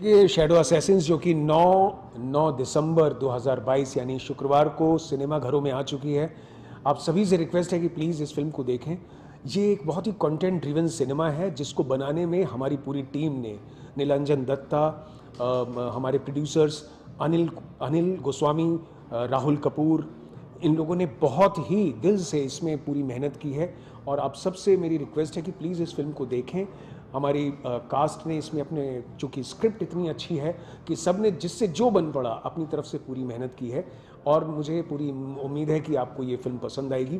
देखिए shadow Assassin's जो कि 9 दिसंबर 2022 यानी शुक्रवार को सिनेमा घरों में आ चुकी है। आप सभी से रिक्वेस्ट है कि प्लीज़ इस फिल्म को देखें। ये एक बहुत ही कंटेंट ड्रिवन सिनेमा है जिसको बनाने में हमारी पूरी टीम ने, नीलांजन दत्ता, हमारे प्रोड्यूसर्स अनिल गोस्वामी, राहुल कपूर, इन लोगों ने बहुत ही दिल से इसमें पूरी मेहनत की है। और आप सबसे मेरी रिक्वेस्ट है कि प्लीज़ इस फिल्म को देखें। हमारी कास्ट ने इसमें अपने, चूँकि स्क्रिप्ट इतनी अच्छी है कि सब ने जिससे जो बन पड़ा अपनी तरफ से पूरी मेहनत की है और मुझे पूरी उम्मीद है कि आपको ये फिल्म पसंद आएगी।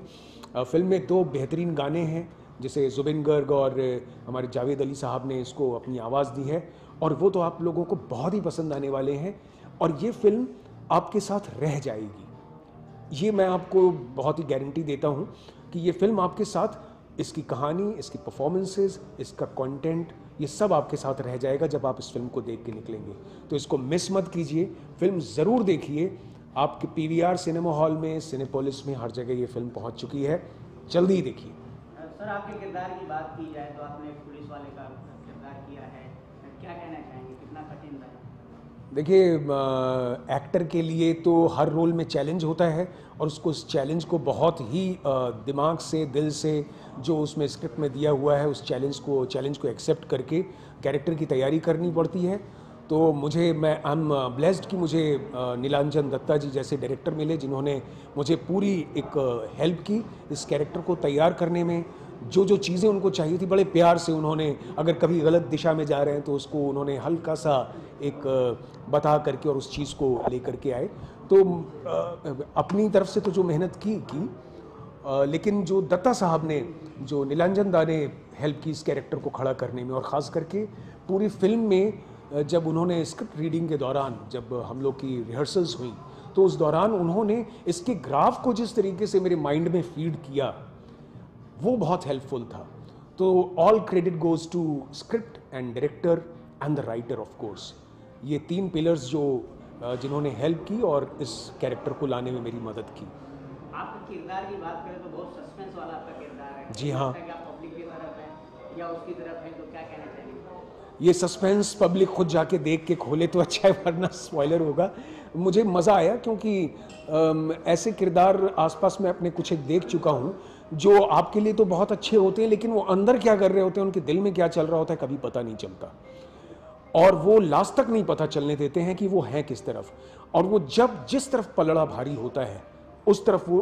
फिल्म में 2 बेहतरीन गाने हैं जिसे जुबिन गर्ग और हमारे जावेद अली साहब ने इसको अपनी आवाज़ दी है और वो तो आप लोगों को बहुत ही पसंद आने वाले हैं और ये फिल्म आपके साथ रह जाएगी। ये मैं आपको बहुत ही गारंटी देता हूँ कि ये फिल्म आपके साथ, इसकी कहानी, इसकी परफॉर्मेंसेस, इसका कंटेंट, ये सब आपके साथ रह जाएगा जब आप इस फिल्म को देख के निकलेंगे। तो इसको मिस मत कीजिए, फिल्म ज़रूर देखिए। आपके पीवीआर सिनेमा हॉल में, सिनेपोलिस में, हर जगह ये फिल्म पहुंच चुकी है, जल्दी ही देखिए। सर, आपके किरदार की बात की जाए तो आपने पुलिस वाले का किरदार किया है, क्या कहना चाहेंगे, कितना कठिन था? देखिए एक्टर के लिए तो हर रोल में चैलेंज होता है और उसको उस चैलेंज को बहुत ही दिमाग से, दिल से, जो उसमें स्क्रिप्ट में दिया हुआ है उस चैलेंज को एक्सेप्ट करके कैरेक्टर की तैयारी करनी पड़ती है। तो मैं आई एम ब्लेस्ड कि मुझे नीलांजन दत्ता जी जैसे डायरेक्टर मिले जिन्होंने मुझे पूरी एक हेल्प की इस कैरेक्टर को तैयार करने में। जो चीज़ें उनको चाहिए थी बड़े प्यार से उन्होंने, अगर कभी गलत दिशा में जा रहे हैं तो उसको उन्होंने हल्का सा एक बता करके और उस चीज़ को लेकर के आए। तो अपनी तरफ से तो जो मेहनत की लेकिन जो दत्ता साहब ने, जो नीलांजन दा ने हेल्प की इस कैरेक्टर को खड़ा करने में, और ख़ास करके पूरी फिल्म में जब उन्होंने स्क्रिप्ट रीडिंग के दौरान, जब हम लोग की रिहर्सल्स हुई तो उस दौरान उन्होंने इसके ग्राफ को जिस तरीके से मेरे माइंड में फीड किया वो बहुत हेल्पफुल था। तो all credit goes to script and director and the writer of course. ये 3 पिलर्स जो जिन्होंने हेल्प की और इस कैरेक्टर को लाने में मेरी मदद की। आपके किरदार की बात करें तो बहुत सस्पेंस वाला आपका किरदार है। जी हाँ। क्या पब्लिक की तरफ है या उसकी तरफ है, तो क्या कहना चाहेंगे? ये सस्पेंस पब्लिक खुद जाके देख के खोले तो अच्छा है, वरना स्पॉइलर होगा। मुझे मज़ा आया क्योंकि ऐसे किरदार आसपास में अपने कुछ एक देख चुका हूँ जो आपके लिए तो बहुत अच्छे होते हैं लेकिन वो अंदर क्या कर रहे होते हैं, उनके दिल में क्या चल रहा होता है, कभी पता नहीं चलता और वो लास्ट तक नहीं पता चलने देते हैं कि वो हैं किस तरफ। और वो जब जिस तरफ पलड़ा भारी होता है उस तरफ वो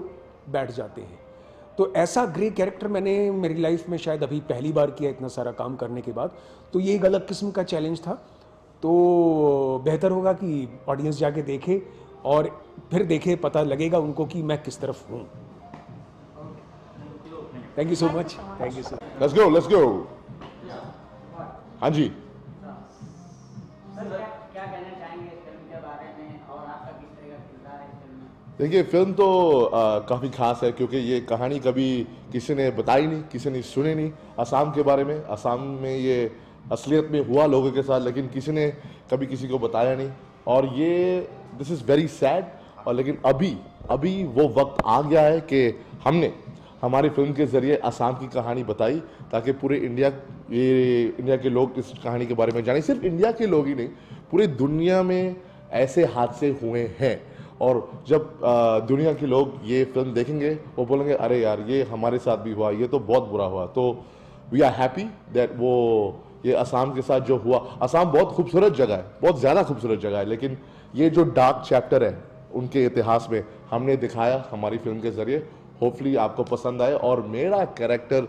बैठ जाते हैं। तो ऐसा ग्रे कैरेक्टर मैंने मेरी लाइफ में शायद अभी पहली बार किया इतना सारा काम करने के बाद। तो ये एक अलग किस्म का चैलेंज था। तो बेहतर होगा कि ऑडियंस जाके देखे और फिर देखे, पता लगेगा उनको कि मैं किस तरफ हूँ। Thank you so much. Thank you so much. Let's go. हाँ जी, क्या कहना चाहेंगे इस फिल्म के बारे में और आपका किस तरह का किरदार है इस फिल्म में? देखिए फिल्म तो काफ़ी खास है क्योंकि ये कहानी कभी किसी ने बताई नहीं, किसी ने सुनी नहीं असम के बारे में। असम में ये असलियत में हुआ लोगों के साथ, लेकिन किसी ने कभी किसी को बताया नहीं। और ये दिस इज़ वेरी सैड। और लेकिन अभी वो वक्त आ गया है कि हमने हमारी फिल्म के ज़रिए असम की कहानी बताई ताकि पूरे इंडिया के लोग इस कहानी के बारे में जाने। सिर्फ इंडिया के लोग ही नहीं, पूरी दुनिया में ऐसे हादसे हुए हैं और जब दुनिया के लोग ये फिल्म देखेंगे वो बोलेंगे अरे यार ये हमारे साथ भी हुआ, ये तो बहुत बुरा हुआ। तो वी आर हैप्पी दैट वो ये असम के साथ जो हुआ। असम बहुत खूबसूरत जगह है, बहुत ज़्यादा खूबसूरत जगह है, लेकिन ये जो डार्क चैप्टर है उनके इतिहास में हमने दिखाया हमारी फिल्म के ज़रिए। होपफुली आपको पसंद आए। और मेरा कैरेक्टर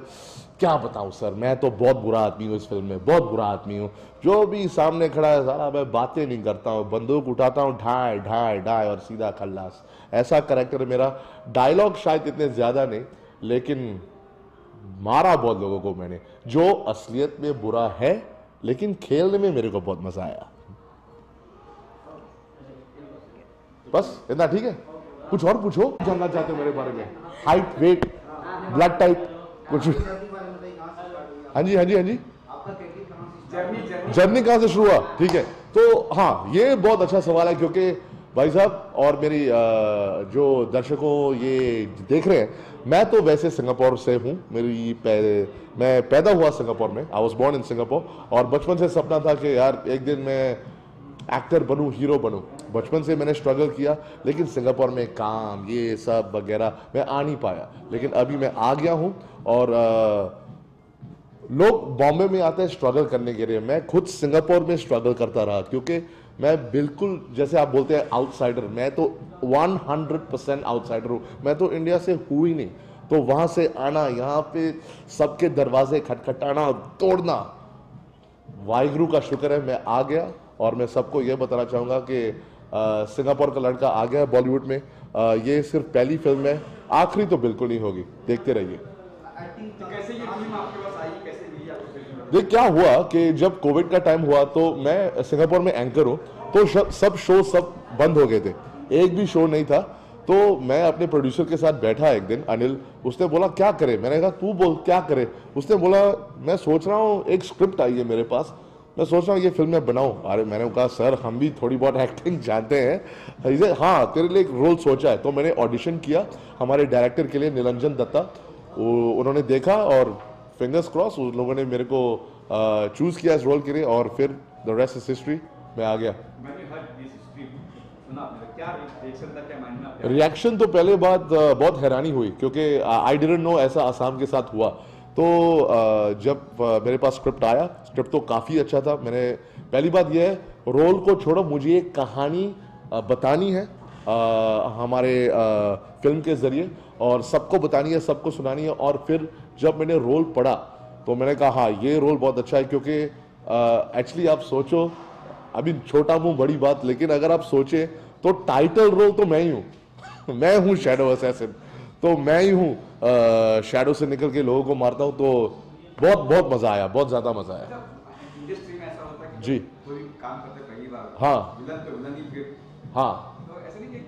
क्या बताऊं सर, मैं तो बहुत बुरा आदमी हूँ इस फिल्म में, बहुत बुरा आदमी हूँ। जो भी सामने खड़ा है सारा मैं बातें नहीं करता हूँ, बंदूक उठाता हूँ ढाई ढाई ढाई और सीधा खल्लास। ऐसा कैरेक्टर मेरा। डायलॉग शायद इतने ज़्यादा नहीं, लेकिन मारा बहुत लोगों को मैंने, जो असलियत में बुरा है, लेकिन खेलने में मेरे को बहुत मज़ा आया। बस इतना ठीक है? कुछ और पूछो, जानना चाहते हो मेरे बारे में? हाइट, वेट, ब्लड टाइप, कुछ? हाँ जी हाँ जी हाँ जी। जर्नी कहाँ से शुरू हुआ? ठीक है, तो हाँ ये बहुत अच्छा सवाल है क्योंकि भाई साहब और मेरी जो दर्शकों ये देख रहे हैं, मैं तो वैसे सिंगापुर से हूँ। मैं पैदा हुआ सिंगापुर में, I was born in Singapore. और बचपन से सपना था कि यार एक दिन मैं एक्टर बनूं, हीरो बनूं। बचपन से मैंने स्ट्रगल किया, लेकिन सिंगापुर में काम ये सब वगैरह मैं आ नहीं पाया, लेकिन अभी मैं आ गया हूं। और लोग बॉम्बे में आते हैं स्ट्रगल करने के लिए, मैं खुद सिंगापुर में स्ट्रगल करता रहा, क्योंकि मैं बिल्कुल जैसे आप बोलते हैं आउटसाइडर, मैं तो 100% आउटसाइडर हूँ। मैं तो इंडिया से हूँ ही नहीं, तो वहाँ से आना, यहाँ पे सबके दरवाजे खटखटाना, तोड़ना, वाहिगुरु का शुक्र है मैं आ गया। और मैं सबको ये बताना चाहूँगा कि सिंगापुर का लड़का आ गया बॉलीवुड में। ये सिर्फ पहली फिल्म है, आखिरी तो बिल्कुल नहीं होगी, देखते रहिए। देख क्या हुआ कि जब कोविड का टाइम हुआ तो मैं सिंगापुर में एंकर हूँ, तो सब शो सब बंद हो गए थे, एक भी शो नहीं था। तो मैं अपने प्रोड्यूसर के साथ बैठा एक दिन, अनिल, उसने बोला क्या करे, मैंने कहा तू बोल क्या करे। उसने बोला मैं सोच रहा हूँ, एक स्क्रिप्ट आई है मेरे पास, मैं सोच रहा हूँ ये फिल्म में बनाऊँ। अरे मैंने कहा सर हम भी थोड़ी बहुत एक्टिंग जानते हैं। हाँ तेरे लिए एक रोल सोचा है। तो मैंने ऑडिशन किया हमारे डायरेक्टर के लिए, निरंजन दत्ता, उन्होंने देखा और फिंगर्स क्रॉस उन लोगों ने मेरे को चूज किया इस रोल के लिए, और फिर द रेस्ट इज हिस्ट्री, मैं आ गया। रिएक्शन तो पहले बात बहुत हैरानी हुई, क्योंकि आई डिडंट नो ऐसा आसाम के साथ हुआ। तो जब मेरे पास स्क्रिप्ट आया, स्क्रिप्ट तो काफ़ी अच्छा था। मैंने पहली बात यह है, रोल को छोड़ो, मुझे एक कहानी बतानी है हमारे फिल्म के ज़रिए, और सबको बतानी है, सबको सुनानी है। और फिर जब मैंने रोल पढ़ा तो मैंने कहा हाँ ये रोल बहुत अच्छा है, क्योंकि एक्चुअली आप सोचो, अभी छोटा मुंह बड़ी बात, लेकिन अगर आप सोचे तो टाइटल रोल तो मैं ही हूँ मैं हूँ शैडो असैसिन, तो मैं ही हूँ शैडो से निकल के लोगों को मारता हूँ। तो बहुत बहुत मजा आया, बहुत ज्यादा मजा आया। इंडस्ट्री में ऐसा होता है कि जी कोई काम करते पहली बार, हाँ विलन तो विलन ही फिर, हाँ तो ऐसा नहीं कि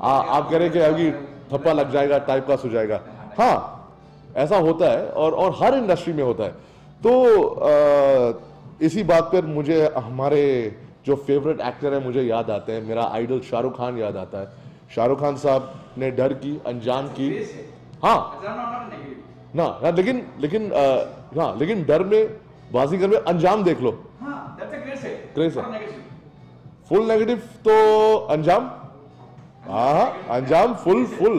आप कह रहे कि अभी थप्पा लग जाएगा, टाइप पास हो जाएगा। हाँ ऐसा होता है, और हर इंडस्ट्री में होता है। तो इसी बात पर मुझे हमारे जो फेवरेट एक्टर है मुझे याद आते हैं, मेरा आइडल शाहरुख खान याद आता है। शाहरुख खान साहब ने डर की, अनजान की, हाँ ना, लेकिन डर में, बाजीगर में अंजाम देख लो, ग्रेस है। फुल नेगेटिव तो अंजाम, हाँ अंजाम फुल फुल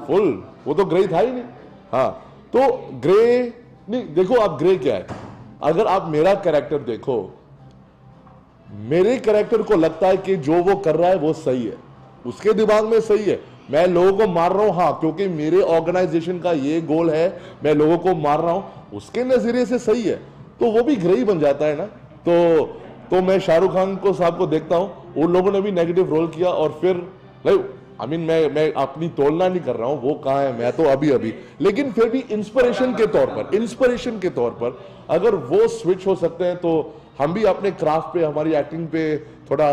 फुल, वो तो ग्रे था ही नहीं। हाँ तो ग्रे नहीं, देखो आप ग्रे क्या है, अगर आप मेरा कैरेक्टर देखो, मेरे कैरेक्टर को लगता है कि जो वो कर रहा है वो सही है, उसके दिमाग में सही है, मैं लोगों को मार रहा हूं, हाँ क्योंकि मेरे ऑर्गेनाइजेशन का ये गोल है, मैं लोगों को मार रहा हूं, उसके नजरिए से सही है, तो वो भी ग्रे ही बन जाता है ना। तो मैं शाहरुख खान को साहब को देखता हूं, उन लोगों ने भी नेगेटिव रोल किया, और फिर मैं अपनी तुलना नहीं कर रहा हूं, वो कहाँ है, मैं तो अभी लेकिन फिर भी इंस्पिरेशन के तौर पर अगर वो स्विच हो सकते हैं, तो हम भी अपने क्राफ्ट पे, हमारी एक्टिंग पे थोड़ा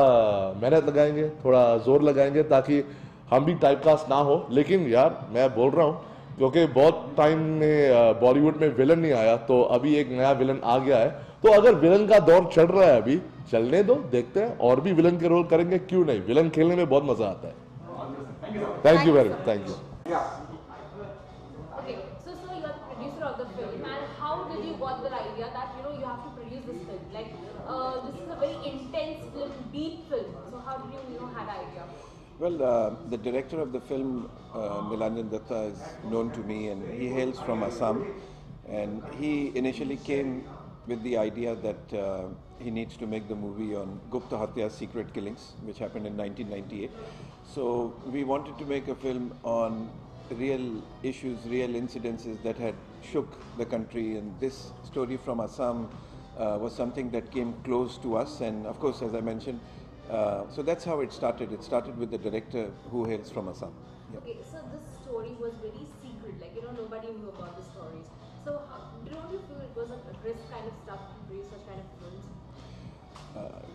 मेहनत लगाएंगे, थोड़ा जोर लगाएंगे, ताकि हम भी टाइपकास्ट ना हो। लेकिन यार मैं बोल रहा हूँ, क्योंकि बहुत टाइम में बॉलीवुड में विलन नहीं आया, तो अभी एक नया विलन आ गया है, तो अगर विलन का दौर चल रहा है अभी, चलने दो, देखते हैं, और भी विलन के रोल करेंगे, क्यों नहीं, विलन खेलने में बहुत मजा आता है। Thank you very much, thank you. Okay, so you are the producer of the film, and how did you got the idea that you have to produce this film? Like this is a very intense film, deep film. So how did you had idea? Well, the director of the film, Nilanjan Datta, is known to me, and he hails from Assam. And he initially came with the idea that he needs to make the movie on Gupta Hatya's secret killings, which happened in 1998. So we wanted to make a film on real issues, real incidences that had shook the country, and this story from Assam was something that came close to us, and of course, as I mentioned, so that's how it started. It started with the director who hails from Assam. Yeah. Okay, so this story was very secret, like nobody knew about the stories. So don't you feel it was a risk kind of stuff to produce such kind of films?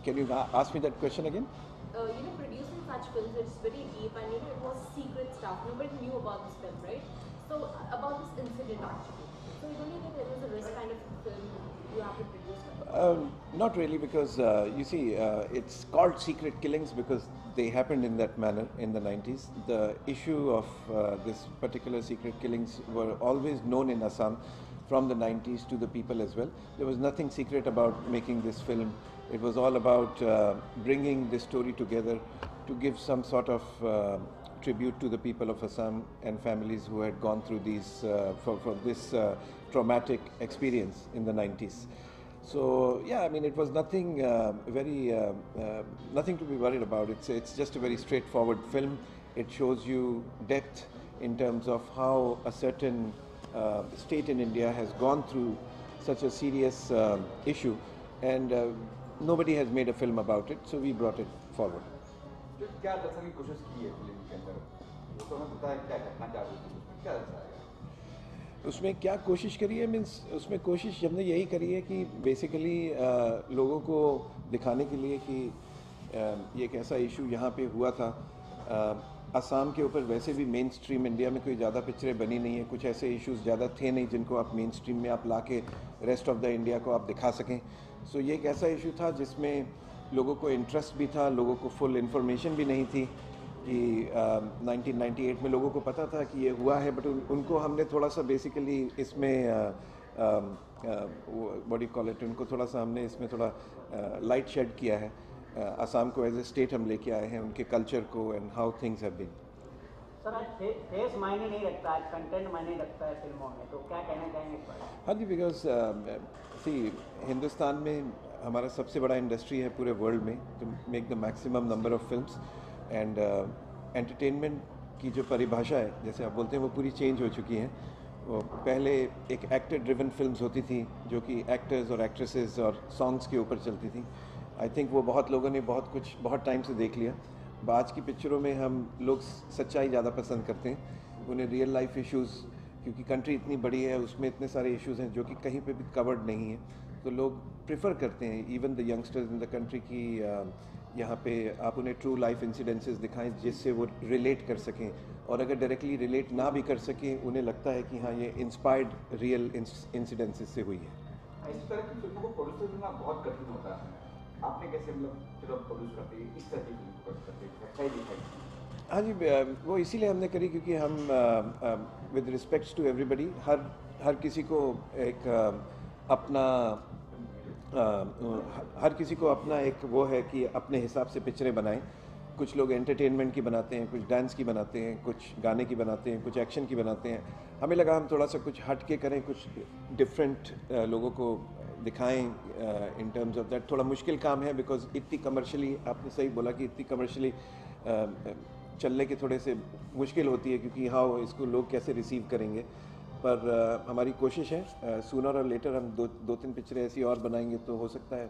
Can you ask me that question again? Producing such films, it's very deep, and it was secret stuff. Nobody knew about this film, right? So about this incident actually. So you don't think that it was a risk kind of film you have to produce? Not really, because you see, it's called secret killings because they happened in that manner in the 90s. The issue of this particular secret killings were always known in Assam from the 90s to the people as well. There was nothing secret about making this film. It was all about bringing this story together to give some sort of tribute to the people of Assam and families who had gone through these for this traumatic experience in the 90s. So yeah, I mean, it was nothing nothing to be worried about. It's just a very straightforward film. It shows you depth in terms of how a certain state in India has gone through such a serious issue, and nobody has made a film about it, so we brought it forward. तो क्या दर्शाने की कोशिश की है film के अंदर? वो तो हमें पता है क्या घटना क्या हुई थी, उसमें क्या दर्शाया? उसमें क्या कोशिश करी है मीन्स उसमें कोशिश हमने यही करी है कि बेसिकली लोगों को दिखाने के लिए कि ये एक ऐसा इशू यहाँ पे हुआ था। असम के ऊपर वैसे भी मेन स्ट्रीम इंडिया में कोई ज़्यादा पिक्चरें बनी नहीं है, कुछ ऐसे इश्यूज ज़्यादा थे नहीं जिनको आप मेन स्ट्रीम में आप ला के रेस्ट ऑफ द इंडिया को आप दिखा सकें। सो ये एक ऐसा इशू था जिसमें लोगों को इंटरेस्ट भी था, लोगों को फुल इंफॉर्मेशन भी नहीं थी कि 1998 में लोगों को पता था कि ये हुआ है, बट उनको हमने थोड़ा सा बेसिकली इसमें व्हाट यू कॉल इट, उनको थोड़ा सा हमने इसमें थोड़ा लाइट शेड किया है। असम को एज ए स्टेट हम लेके आए हैं, उनके कल्चर को and how things have been. Sir आज फेस मायने नहीं रखता, आज कंटेंट मायने रखता है फिल्मों में, तो क्या कहना चाहेंगे इस पर? हाँ जी, बिकॉज सी हिंदुस्तान में हमारा सबसे बड़ा इंडस्ट्री है पूरे वर्ल्ड में, to make the maximum number of films, and entertainment की जो परिभाषा है जैसे आप बोलते हैं वो पूरी चेंज हो चुकी है। वो पहले एक एक्टर ड्रिवन फिल्म्स होती थी जो कि एक्टर्स और एक्ट्रेसेस और सॉन्ग्स के ऊपर चलती थी। आई थिंक वो बहुत लोगों ने बहुत टाइम से देख लिया। आज की पिक्चरों में हम लोग सच्चाई ज़्यादा पसंद करते हैं, उन्हें रियल लाइफ इश्यूज़, क्योंकि कंट्री इतनी बड़ी है उसमें इतने सारे इश्यूज़ हैं जो कि कहीं पे भी कवर्ड नहीं है, तो लोग प्रेफर करते हैं even the youngsters in the country की यहाँ पे आप उन्हें ट्रू लाइफ इंसिडेंसेस दिखाएं जिससे वो रिलेट कर सकें, और अगर डायरेक्टली रिलेट ना भी कर सकें उन्हें लगता है कि हाँ ये इंस्पायर्ड रियल इंसिडेंसेस से हुई है। इस तरह की फिल्मों को प्रोड्यूस करना बहुत कठिन होता है, आपने कैसे मतलब फिल्म प्रोड्यूस करते हैं इस तरह की फिल्म को करते हैं? हाँ जी, वो इसीलिए हमने करी क्योंकि हम विद रिस्पेक्ट्स टू एवरीबडी हर किसी को एक अपना हर किसी को अपना एक वो है कि अपने हिसाब से पिक्चरें बनाएं। कुछ लोग एंटरटेनमेंट की बनाते हैं, कुछ डांस की बनाते हैं, कुछ गाने की बनाते हैं, कुछ एक्शन की बनाते हैं। हमें लगा हम थोड़ा सा कुछ हट के करें, कुछ डिफरेंट लोगों को दिखाएं इन टर्म्स ऑफ दैट। थोड़ा मुश्किल काम है बिकॉज इतनी कमर्शियली, आपने सही बोला कि इतनी कमर्शियली चलने के थोड़े से मुश्किल होती है क्योंकि हाँ इसको लोग कैसे रिसीव करेंगे, पर हमारी कोशिश है सूनर और लेटर हम दो तीन पिक्चरें ऐसी और बनाएंगे तो हो सकता है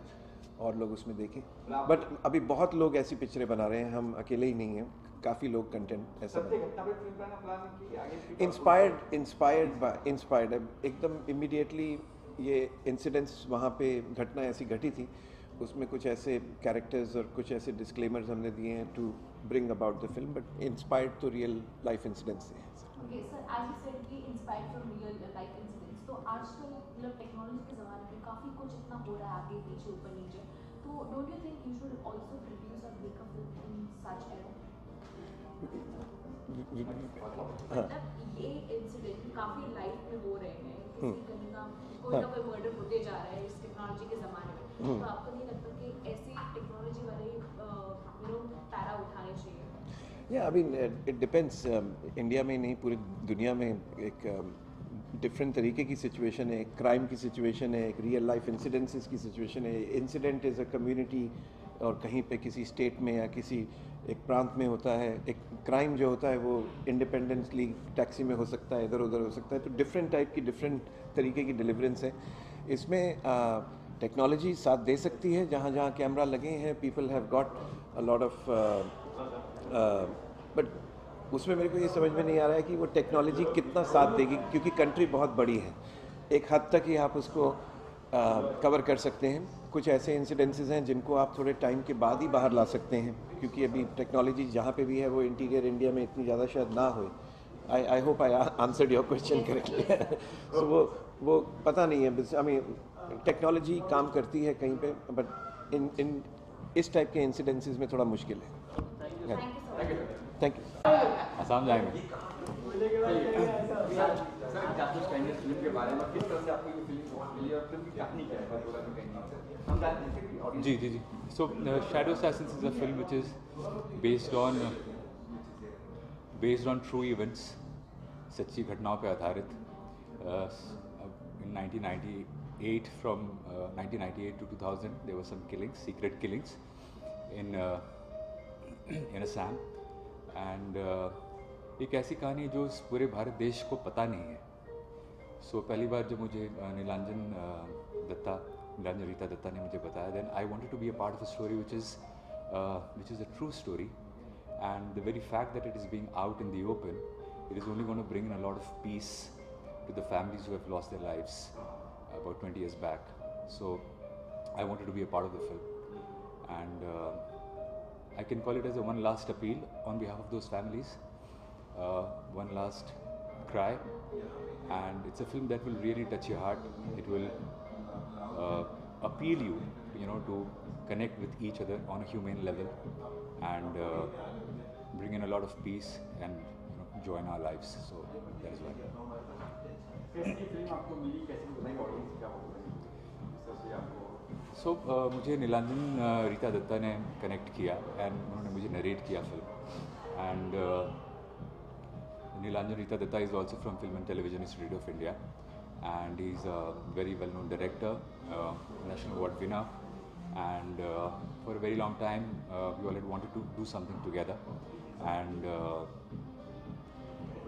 और लोग उसमें देखें। बट अभी बहुत लोग ऐसी पिक्चरें बना रहे हैं, हम अकेले ही नहीं हैं, काफ़ी लोग कंटेंट ऐसा इंस्पायर्ड एकदम इमीडिएटली ये इंसिडेंट्स वहाँ पे घटना ऐसी घटी थी, उसमें कुछ ऐसे कैरेक्टर्स और कुछ ऐसे डिस्क्लेमर्स हमने दिए हैं to bring about the film, but inspired to real life incidents से है। Okay, sir, as you said, we inspired from real life incidents. तो आजकल मतलब टेक्नोलॉजी के ज़माने में काफ़ी कुछ इतना हो रहा है आगे पीछे ऊपर नीचे, तो don't you think you should also produce और make a film in such era? मतलब ये इंसिडेंट काफ़ी लाइफ में हो रहे हैं, किसी कहीं का कोई ना कोई मर्डर होते जा रहा है इस टेक्नोलॉजी के ज़माने में, तो आपको नहीं लगता कि ऐसी टेक्नोलॉजी वाले पैरा उठाने चाहिए? या I mean it depends, India में नहीं पूरी दुनिया में एक डिफरेंट तरीके की सिचुएशन है, एक क्राइम की सिचुएशन है, एक रियल लाइफ इंसिडेंसेस की सिचुएशन है। इंसिडेंट इज़ अ कम्युनिटी और कहीं पे किसी स्टेट में या किसी एक प्रांत में होता है, एक क्राइम जो होता है वो इंडिपेंडेंटली टैक्सी में हो सकता है, इधर उधर हो सकता है, तो डिफरेंट टाइप की डिफरेंट तरीके की डिलीवरेंस है। इसमें टेक्नोलॉजी साथ दे सकती है, जहाँ जहाँ कैमरा लगे हैं people have got a lot of but उसमें मेरे को ये समझ में नहीं आ रहा है कि वो टेक्नोलॉजी कितना साथ देगी, क्योंकि कंट्री बहुत बड़ी है, एक हद तक ही आप उसको कवर कर सकते हैं। कुछ ऐसे इंसिडेंसेस हैं जिनको आप थोड़े टाइम के बाद ही बाहर ला सकते हैं, क्योंकि अभी टेक्नोलॉजी जहाँ पे भी है वो इंटीरियर इंडिया में इतनी ज़्यादा शायद ना हो। I hope I answered your question correctly. तो वो पता नहीं है, आई मीन टेक्नोलॉजी काम करती है कहीं पे, बट इन इस टाइप के इंसिडेंसेस में थोड़ा मुश्किल है। Thank you. आसाम जाएंगे। स्ट्रेंजर्स फिल्म के बारे में, किस तरह से आपको ये फिल्म मिली और फिल्म की कहानी क्या है, पर्टिकुलर में कहीं हम जानते हैं कि audience ji. So Shadow Assassins is a film which is based on true events, सच्ची घटनाओं पे आधारित. In 1998, from 1998 to 2000, there were some killings, secret killings in Assam, and एक ऐसी कहानी जो पूरे भारत देश को पता नहीं है. So पहली बार जब मुझे नीलांजन रीता दत्ता ने मुझे बताया, then I wanted to be a part of a story which is a true story, and the very fact that it is being out in the open, it is only going to bring in a lot of peace to the families who have lost their lives about 20 years back. So I wanted to be a part of the film, and I can call it as a one last appeal on behalf of those families, one last cry, and it's a film that will really touch your heart. It will appeal you, to connect with each other on a humane level, and bring in a lot of peace and joy in our lives. So that is why. कैसी film आपको मिली, कैसी बताइए audience क्या बोल रहे हैं? So मुझे नीलांजन रीता दत्ता ने कनेक्ट किया एंड उन्होंने मुझे नरेट किया film. And Nilanjan Rita Dutta is also from Film and Television Institute of India, and he's a very well-known director, national award winner, and for a very long time we all had wanted to do something together, and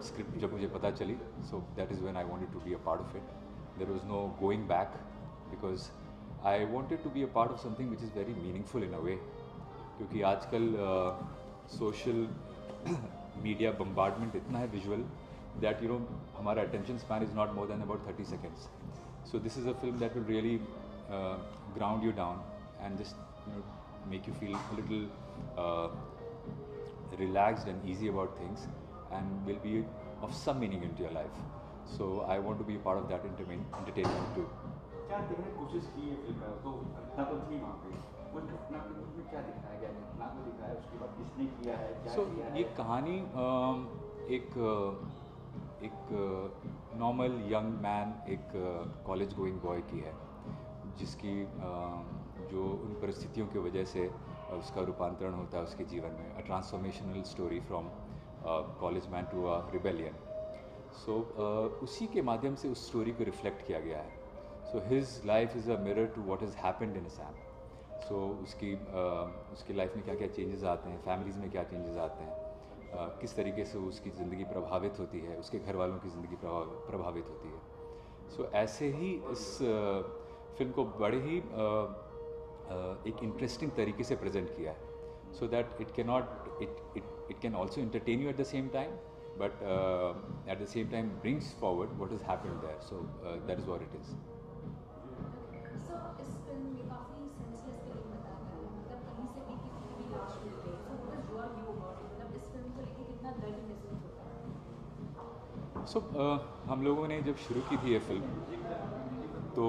script जब मुझे पता चली, so that is when I wanted to be a part of it. There was no going back, because I wanted to be a part of something which is very meaningful in a way, क्योंकि आजकल social media bombardment इतना है visual that हमारा attention span is not more than about 30 seconds. So this is a film that will really ground you down and just make you feel a little relaxed and easy about things, and will be of some meaning into your life. So I want to be a part of that entertainment too. क्या देखने की कोशिश की है film में? तो घटना तो थी वहाँ पे, उस घटना के रूप में क्या दिखाया गया? घटना को दिखाया, उसके बाद किसने किया है, क्या किया है? ये कहानी एक नॉर्मल यंग मैन, एक कॉलेज गोइंग बॉय की है, जिसकी जो उन परिस्थितियों की वजह से उसका रूपांतरण होता है उसके जीवन में. A transformational story from college man to a rebellion. So उसी के माध्यम से उस स्टोरी को रिफ्लेक्ट किया गया है. So his life is a mirror to what has happened in Assam. So उसकी लाइफ में क्या क्या चेंजेस आते हैं, फैमिलीज़ में क्या चेंजेस आते हैं, किस तरीके से उसकी ज़िंदगी प्रभावित होती है, उसके घर वालों की ज़िंदगी प्रभावित होती है. सो ऐसे ही इस फिल्म को बड़े ही एक इंटरेस्टिंग तरीके से प्रेजेंट किया है, so that it can also entertain you at the same time, but at the same time brings forward what is happened there. So that is what it is. So इस फिल्म में काफी senseless killing बताया गया है, मतलब कहीं से भी किसी की भी लाश मिल गई. So what is your view about it? मतलब इस फिल्म को लेके कितना दर्द महसूस होता है? सो हम लोगों ने जब शुरू की थी ये फिल्म, तो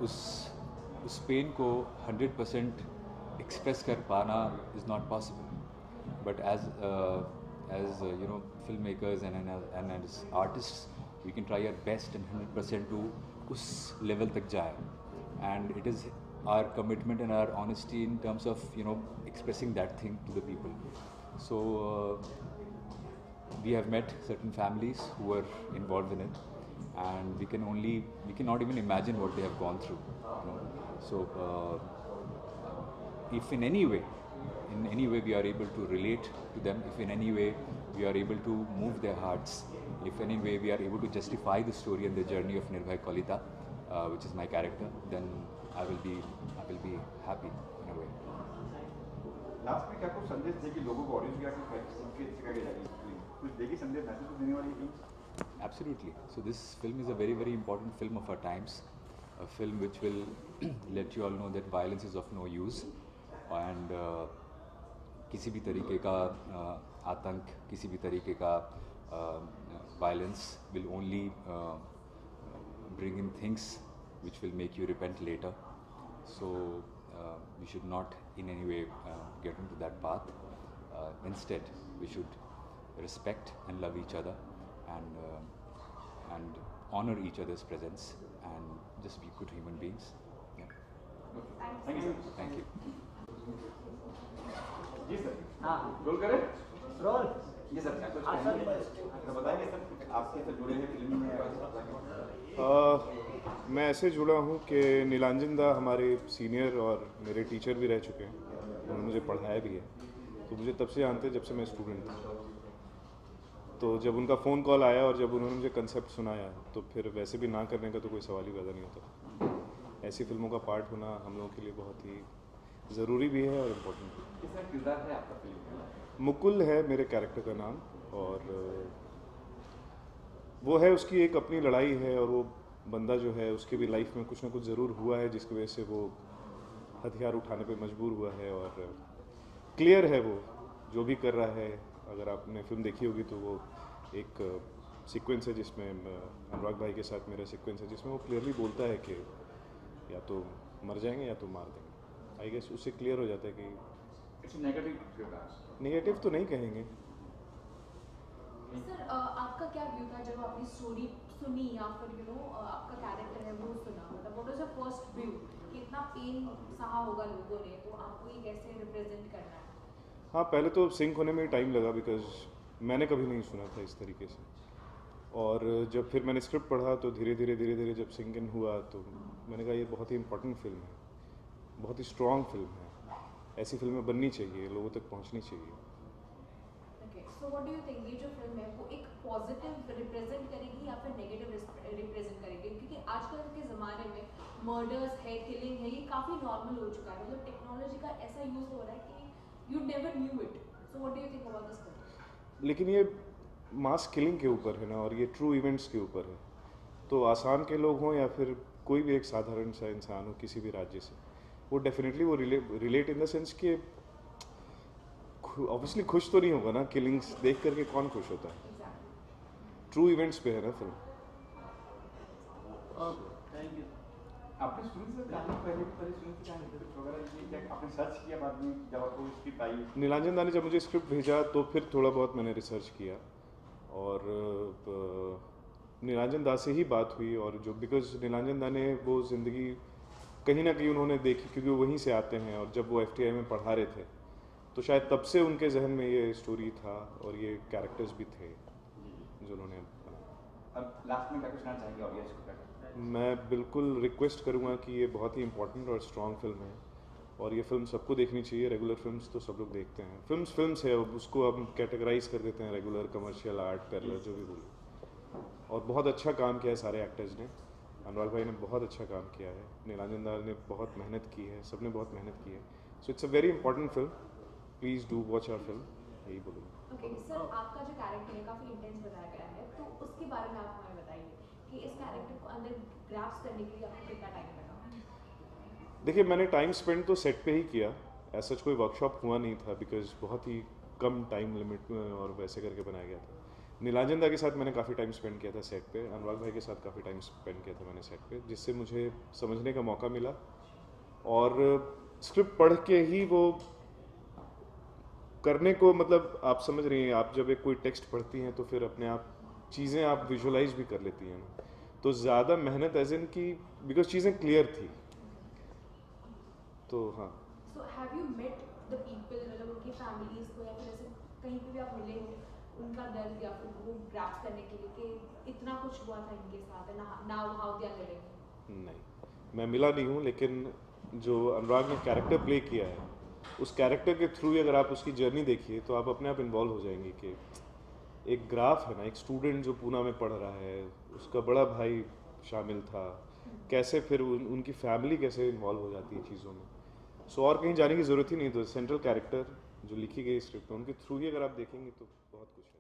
उस पेन को 100% एक्सप्रेस कर पाना is not possible, but as film makers and as artists we can try our best and 100% to उस लेवल तक जाए. And it is our commitment and our honesty in terms of expressing that thing to the people. So we have met certain families who were involved in it, and we cannot even imagine what they have gone through. So if in any way we are able to relate to them, if in any way we are able to move their hearts, if in any way we are able to justify the story and the journey of Nirbhay Kalita, which is my character, then I will be happy in a way. Last में क्या कुछ संदेश देगी लोगों को, audience क्या कुछ सिखा के जाएगी, कुछ देगी संदेश मैसेज देने वाली film? Absolutely. So this film is a very, very important film of our times, a film which will let you all know that violence is of no use, and किसी भी तरीके का आतंक, किसी भी तरीके का violence will only bring in things which will make you repent later. So we should not in any way get into that path. Instead, we should respect and love each other, and honor each other's presence, and just be good human beings. Yeah. Thank you Thank you. जी sir हाँ role करें role जी sir क्या कुछ हाँ, कहेंगे? Sir. तो बताएंगे सर कुछ आपके से जुड़े हैं फिल्म में मैं ऐसे जुड़ा हूँ कि नीलांजन दा हमारे सीनियर और मेरे टीचर भी रह चुके हैं, उन्होंने मुझे पढ़ाया भी है, तो मुझे तब से जानते हैं जब से मैं स्टूडेंट था। तो जब उनका फ़ोन कॉल आया और जब उन्होंने मुझे कंसेप्ट सुनाया तो फिर वैसे भी ना करने का तो कोई सवाल ही पैदा नहीं होता। ऐसी फिल्मों का पार्ट होना हम लोगों के लिए बहुत ही ज़रूरी भी है और इम्पोर्टेंट भी। किसका किरदार है आपका फिल्म में? मुकुल है मेरे कैरेक्टर का नाम, और वो है, उसकी एक अपनी लड़ाई है, और वो बंदा जो है उसकी भी लाइफ में कुछ ना कुछ ज़रूर हुआ है जिसकी वजह से वो हथियार उठाने पे मजबूर हुआ है। और क्लियर है वो जो भी कर रहा है। अगर आपने फिल्म देखी होगी तो वो एक सीक्वेंस है जिसमें अनुराग भाई के साथ मेरा सीक्वेंस है जिसमें वो क्लियरली बोलता है कि या तो मर जाएंगे या तो मार देंगे। आई गेस उससे क्लियर हो जाता है कि इट्स नेगेटिव किरदार। नेगेटिव तो नहीं कहेंगे। सर आपका क्या व्यू था जब आपने स्टोरी सुनी या फिर आपका कैरेक्टर है वो सुना, मतलब what was your first view कि इतना पेन सहा होगा लोगों ने, तो आपको ये कैसे रिप्रेजेंट करना है? हाँ, पहले तो सिंक होने में टाइम लगा बिकॉज मैंने कभी नहीं सुना था इस तरीके से, और जब फिर मैंने स्क्रिप्ट पढ़ा तो धीरे धीरे जब सिंक इन हुआ तो मैंने कहा ये बहुत ही इंपॉर्टेंट फिल्म है, बहुत ही स्ट्रॉन्ग फिल्म है, ऐसी फिल्में बननी चाहिए, लोगों तक पहुंचनी चाहिए। Okay, so what do you think ये जो फिल्म है वो एक पॉजिटिव रिप्रेजेंट करेगी या फिर नेगेटिव रिप्रेजेंट करेगी? क्योंकि आजकल के ज़माने में मर्डर्स है, किलिंग है, ये काफ़ी नॉर्मल हो चुका है, मतलब टेक्नोलॉजी का ऐसा यूज़ हो रहा है कि you never knew it. So what do you think about this film? लेकिन ये मास किलिंग के ऊपर है ना, और ये ट्रू इवेंट्स के ऊपर है, तो आसाम के लोग हों या फिर कोई भी एक साधारण सा इंसान हो किसी भी राज्य से, वो डेफिनेटली वो रिलेट इन द सेंस कि ऑब्वियसली खुश तो नहीं होगा ना, किलिंग्स देख करके कौन खुश होता है। ट्रू इवेंट्स पे है ना फिल्म। Thank you. आपने सुनी सर आपने पहले सुनी थी कहानी स्क्रिप्ट वगैरह ये क्या आपने सर्च किया बाद में जब आपको स्क्रिप्ट आई? नीलांजन दा ने जब मुझे स्क्रिप्ट भेजा तो फिर थोड़ा बहुत मैंने रिसर्च किया, और नीलांजन दा से ही बात हुई, और जो बिकॉज नीलांजन दा ने वो ज़िंदगी कहीं ना कहीं उन्होंने देखी क्योंकि वो वहीं से आते हैं, और जब वो FTI में पढ़ा रहे थे तो शायद तब से उनके जहन में ये स्टोरी था और ये कैरेक्टर्स भी थे जो उन्होंने। अब लास्ट में क्या कुछ कहना चाहेंगे ऑडियंस को? मैं बिल्कुल रिक्वेस्ट करूँगा कि ये बहुत ही इंपॉर्टेंट और स्ट्रॉन्ग फिल्म है, और ये फिल्म सबको देखनी चाहिए। रेगुलर फिल्म्स तो सब लोग देखते हैं, फिल्म्स है, उसको हम कैटेगराइज कर देते हैं रेगुलर, कमर्शियल, आर्ट, पैरेलल, जो भी बोलिए। और बहुत अच्छा काम किया है सारे एक्टर्स ने। अनुराग भाई ने बहुत अच्छा काम किया है, नीलांजन दा ने बहुत मेहनत की है, सबने बहुत मेहनत की है। So it's a very important film, please do watch our film, यही बोलूँगा। ओके सर, आपका जो कैरेक्टर है काफ़ी इंटेंस बताया गया है, तो उसके बारे में आप हमें बताइए कि इस कैरेक्टर को अंदर ग्रास्प करने के लिए आपको कितना टाइम लगा? देखिए, मैंने टाइम स्पेंड तो सेट पे ही किया, ऐसा कोई वर्कशॉप हुआ नहीं था बिकॉज बहुत ही कम टाइम लिमिट में और वैसे करके बनाया गया था। नीलांजन दा के साथ मैंने काफ़ी टाइम स्पेंड किया था सेट पे, अनुराग भाई के साथ काफ़ी टाइम स्पेंड किया था मैंने सेट पे, जिससे मुझे समझने का मौका मिला, और स्क्रिप्ट पढ़ के ही वो करने को, मतलब आप समझ रही हैं, आप जब एक कोई टेक्स्ट पढ़ती हैं तो फिर अपने आप चीज़ें आप विजुलाइज भी कर लेती हैं, तो ज़्यादा मेहनत एज इन की बिकॉज चीज़ें क्लियर थी, तो हाँ। So have you met the people, मतलब उनकी फैमिलीज को या फिर ऐसे कहीं पे भी आप मिले हो, उनका दर्द या फिर वो ग्रास्प करने के लिए कि इतना कुछ हुआ था इनके साथ, now how they are living? नहीं, मैं मिला नहीं हूँ, लेकिन जो अनुराग ने कैरेक्टर प्ले किया है उस कैरेक्टर के थ्रू अगर आप उसकी जर्नी देखिए तो आप अपने आप इन्वॉल्व हो जाएंगे कि एक ग्राफ है ना, एक स्टूडेंट जो पूना में पढ़ रहा है, उसका बड़ा भाई शामिल था, कैसे फिर उनकी फैमिली कैसे इन्वॉल्व हो जाती है चीज़ों में। सो और कहीं जाने की ज़रूरत ही नहीं, तो सेंट्रल कैरेक्टर जो लिखी गई स्क्रिप्ट में उनके थ्रू ही अगर आप देखेंगे तो बहुत कुछ है।